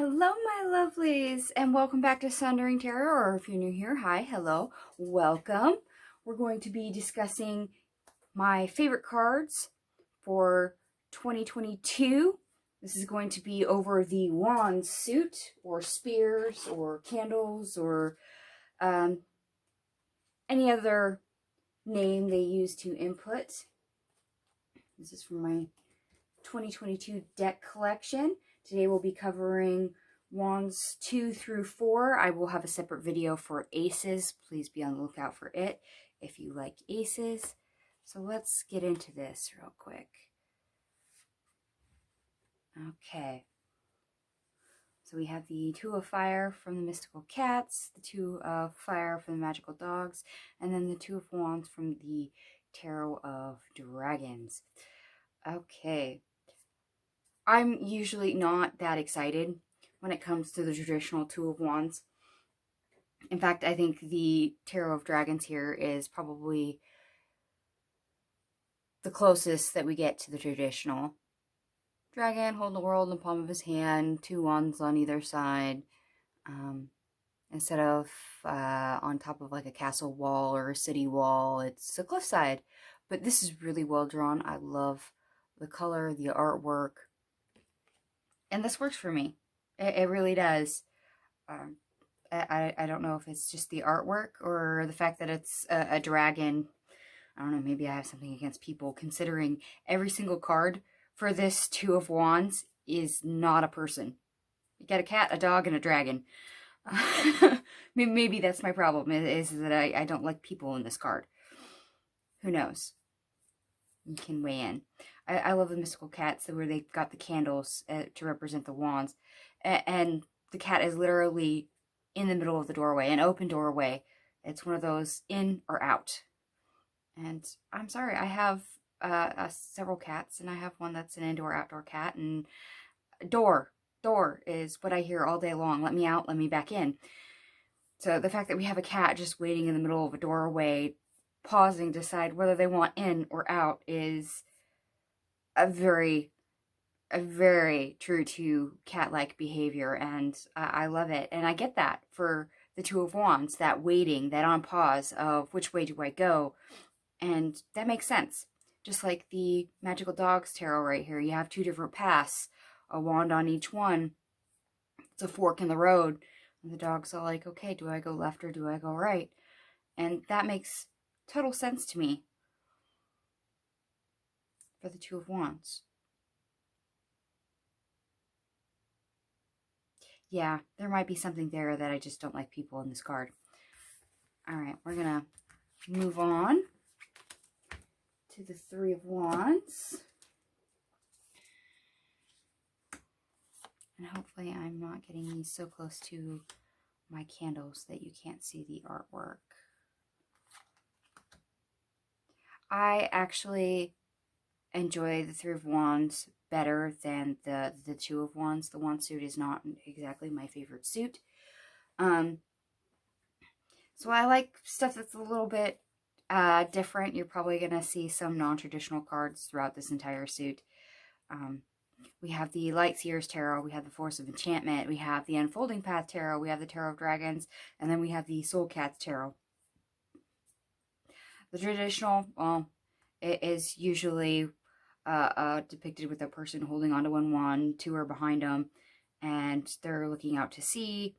Hello, my lovelies, and welcome back to Sundering Tarot, or if you're new here, hi, hello, welcome. We're going to be discussing my favorite cards for 2022. This is going to be over the Wands suit, or spears, or candles, or any other name they use to input. This is from my 2022 deck collection. Today we'll be covering Wands 2 through 4. I will have a separate video for Aces. Please be on the lookout for it if you like Aces. So let's get into this real quick. Okay. So we have the Two of Fire from the Mystical Cats, the Two of Fire from the Magical Dogs, and then the Two of Wands from the Tarot of Dragons. Okay. I'm usually not that excited when it comes to the traditional Two of Wands. In fact, I think the Tarot of Dragons here is probably the closest that we get to the traditional. Dragon holding the world in the palm of his hand, two wands on either side, instead of on top of like a castle wall or a city wall. It's a cliffside, but this is really well drawn. I love the color, the artwork, and this works for me. It really does. I don't know if it's just the artwork or the fact that it's a dragon. I don't know, maybe I have something against people, considering every single card for this Two of Wands is not a person. You got a cat, a dog, and a dragon. Maybe that's my problem, is that I don't like people in this card. Who knows? You can weigh in. I love the Mystical Cats, where they've got the candles to represent the wands. And the cat is literally in the middle of the doorway, an open doorway. It's one of those in or out. And I'm sorry, I have several cats, and I have one that's an indoor-outdoor cat, and door is what I hear all day long. Let me out, let me back in. So the fact that we have a cat just waiting in the middle of a doorway, pausing to decide whether they want in or out, is a very true to cat-like behavior, and I love it. And I get that for the Two of Wands, that waiting, that on pause of which way do I go, and that makes sense. Just like the Magical Dogs tarot right here, you have two different paths, a wand on each one. It's a fork in the road, and the dogs are like, okay, do I go left or do I go right? And that makes total sense to me for the Two of Wands. Yeah, there might be something there that I just don't like people in this card. All right, we're going to move on to the Three of Wands. And hopefully I'm not getting these so close to my candles that you can't see the artwork. I actually enjoy the Three of Wands better than the Two of Wands. The Wand suit is not exactly my favorite suit. So I like stuff that's a little bit different. You're probably going to see some non-traditional cards throughout this entire suit. We have the Lightseers Tarot, we have the Force of Enchantment, we have the Unfolding Path Tarot, we have the Tarot of Dragons, and then we have the Soul Cats Tarot. The traditional, well, it is usually depicted with a person holding onto one wand, two are behind them, and they're looking out to sea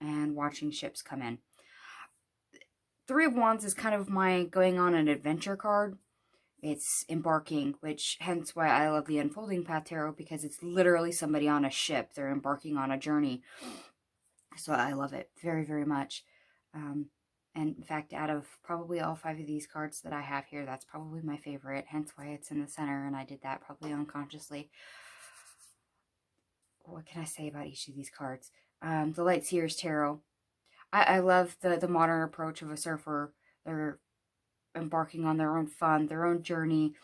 and watching ships come in. Three of Wands is kind of my going on an adventure card. It's embarking, which hence why I love the Unfolding Path Tarot, because it's literally somebody on a ship. They're embarking on a journey. So I love it very, very much. And in fact, out of probably all 5 of these cards that I have here, that's probably my favorite, hence why it's in the center, and I did that probably unconsciously. What can I say about each of these cards? The Lightseers Tarot. I love the modern approach of a surfer. They're embarking on their own fun, their own journey,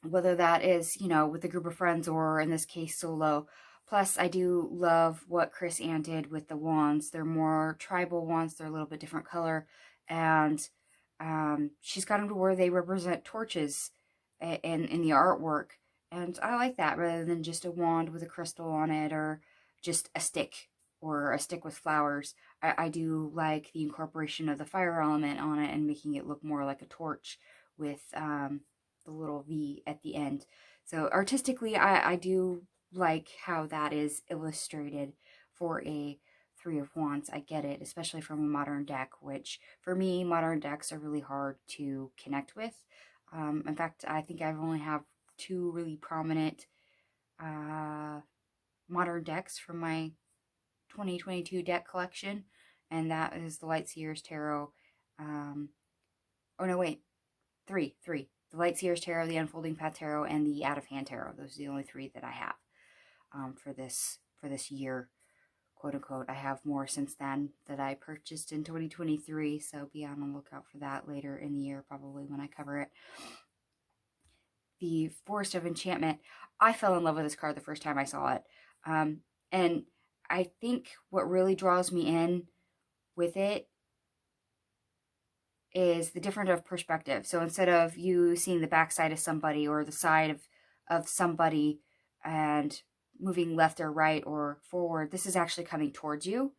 whether that is, you know, with a group of friends or in this case solo. Plus, I do love what Chris Ann did with the wands. They're more tribal wands. They're a little bit different color, and she's got them to where they represent torches in the artwork, And I like that rather than just a wand with a crystal on it or just a stick or a stick with flowers. I do like the incorporation of the fire element on it and making it look more like a torch with the little V at the end. So artistically, I do like how that is illustrated for a Three of Wands. I get it, especially from a modern deck, which for me, modern decks are really hard to connect with. In fact, I think I've only have two really prominent modern decks from my 2022 deck collection, and that is the Lightseer's Tarot. Oh no, wait, three. The Lightseer's Tarot, the Unfolding Path Tarot, and the Out of Hand Tarot. Those are the only three that I have for this year, quote unquote. I have more since then that I purchased in 2023, so be on the lookout for that later in the year, probably when I cover it. The Forest of Enchantment. I fell in love with this card the first time I saw it. And I think what really draws me in with it is the difference of perspective. So instead of you seeing the backside of somebody or the side of somebody and moving left or right or forward, this is actually coming towards you.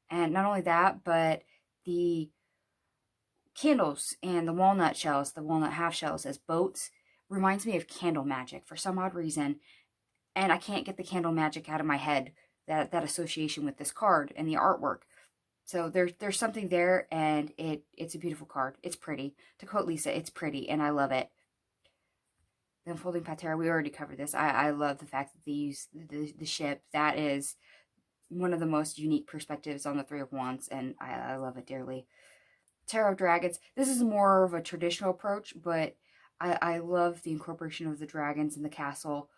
And not only that, but the candles and the walnut shells, the walnut half shells as boats, reminds me of candle magic for some odd reason. And I can't get the candle magic out of my head, that association with this card and the artwork. So there's something there, and it's a beautiful card. It's pretty. To quote Lisa, it's pretty, and I love it. The Unfolding Path Tarot, we already covered this. I love the fact that they use the ship. That is one of the most unique perspectives on the Three of Wands, and I love it dearly. Tarot of Dragons. This is more of a traditional approach, but I love the incorporation of the dragons in the castle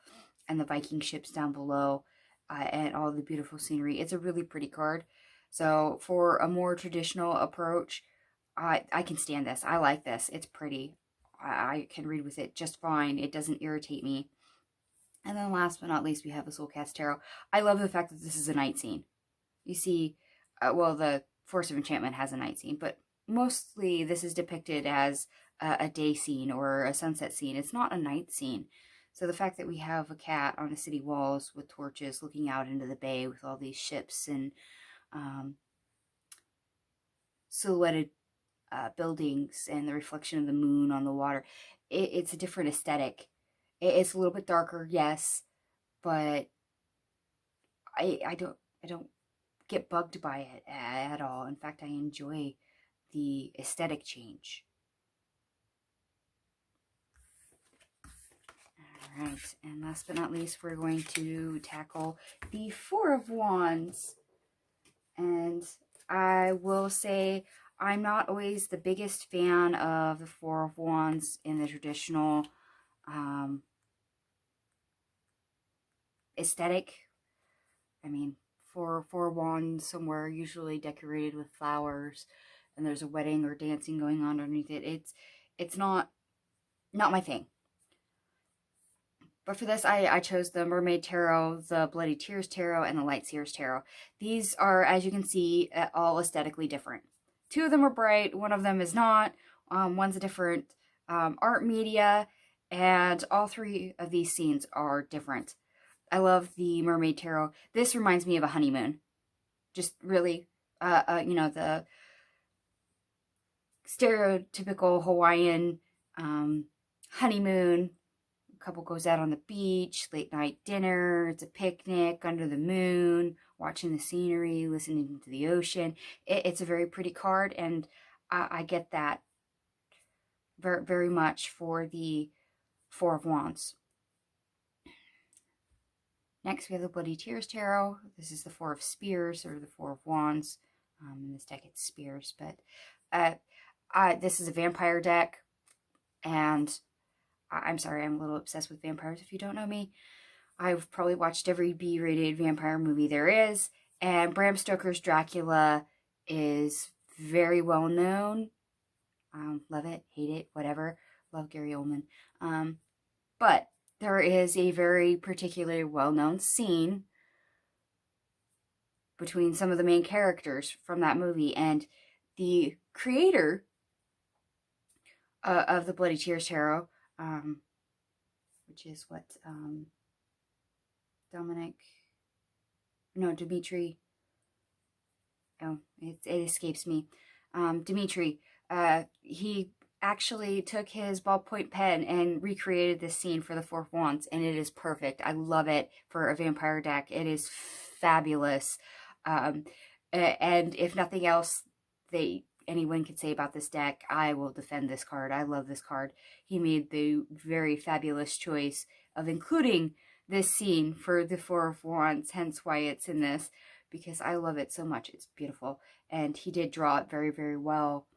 and the Viking ships down below, and all the beautiful scenery. It's a really pretty card. So for a more traditional approach, I can stand this. I like this. It's pretty. I can read with it just fine. It doesn't irritate me. And then last but not least, we have the Soulcast Tarot. I love the fact that this is a night scene. You see, well, the Force of Enchantment has a night scene, but mostly this is depicted as a day scene or a sunset scene. It's not a night scene. So the fact that we have a cat on the city walls with torches looking out into the bay with all these ships and silhouetted buildings and the reflection of the moon on the water, it's a different aesthetic. It's a little bit darker, yes, but I don't get bugged by it at all. In fact, I enjoy the aesthetic change. All right, and last but not least, we're going to tackle the Four of Wands. And I will say I'm not always the biggest fan of the Four of Wands in the traditional aesthetic. I mean, four wands somewhere, usually decorated with flowers, and there's a wedding or dancing going on underneath it. It's not my thing. But for this, I chose the Mermaid Tarot, the Bloody Tears Tarot, and the Lightseer's Tarot. These are, as you can see, all aesthetically different. Two of them are bright, one of them is not. One's a different art media, and all three of these scenes are different. I love the Mermaid Tarot. This reminds me of a honeymoon. Just really, the stereotypical Hawaiian honeymoon. Couple goes out on the beach, late night dinner, it's a picnic under the moon, watching the scenery, listening to the ocean. It's a very pretty card, and I get that very, very much for the Four of Wands. Next, we have the Bloody Tears Tarot. This is the Four of Spears, or the Four of Wands. In this deck, it's Spears, but this is a vampire deck, and I'm sorry, I'm a little obsessed with vampires if you don't know me. I've probably watched every B-rated vampire movie there is, and Bram Stoker's Dracula is very well known. Love it, hate it, whatever. Love Gary Oldman. But there is a very particularly well-known scene between some of the main characters from that movie, and the creator of the Bloody Tears Tarot which is what Dimitri, oh, it escapes me. Dimitri, he actually took his ballpoint pen and recreated this scene for the Four Wands, and it is perfect. I love it for a vampire deck. It is fabulous. And if nothing else anyone could say about this deck, I will defend this card. I love this card. He made the very fabulous choice of including this scene for the Four of Wands, hence why it's in this, because I love it so much. It's beautiful. And he did draw it very, very well,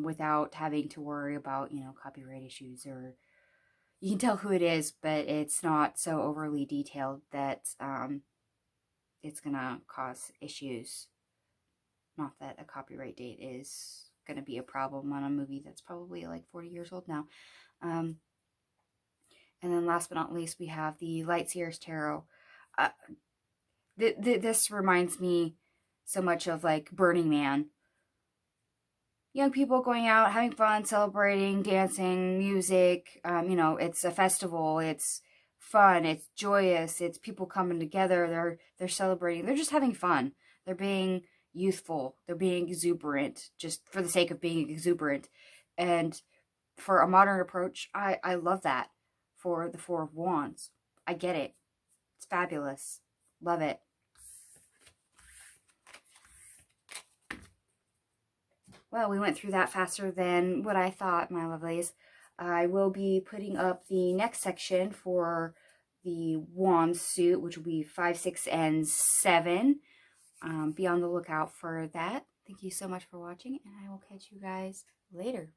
without having to worry about, copyright issues, or you can tell who it is, but it's not so overly detailed that it's gonna cause issues. Not that a copyright date is gonna be a problem on a movie that's probably like 40 years old now. And then last but not least, we have the Lightseers Tarot. This reminds me so much of like Burning Man. Young people going out, having fun, celebrating, dancing, music. It's a festival. It's fun. It's joyous. It's people coming together. They're celebrating. They're just having fun. They're being youthful. They're being exuberant, just for the sake of being exuberant. And for a modern approach, I love that for the Four of Wands. I get it. It's fabulous. Love it. Well, we went through that faster than what I thought, my lovelies. I will be putting up the next section for the wand suit, which will be 5, 6, and 7. Be on the lookout for that. Thank you so much for watching, and I will catch you guys later.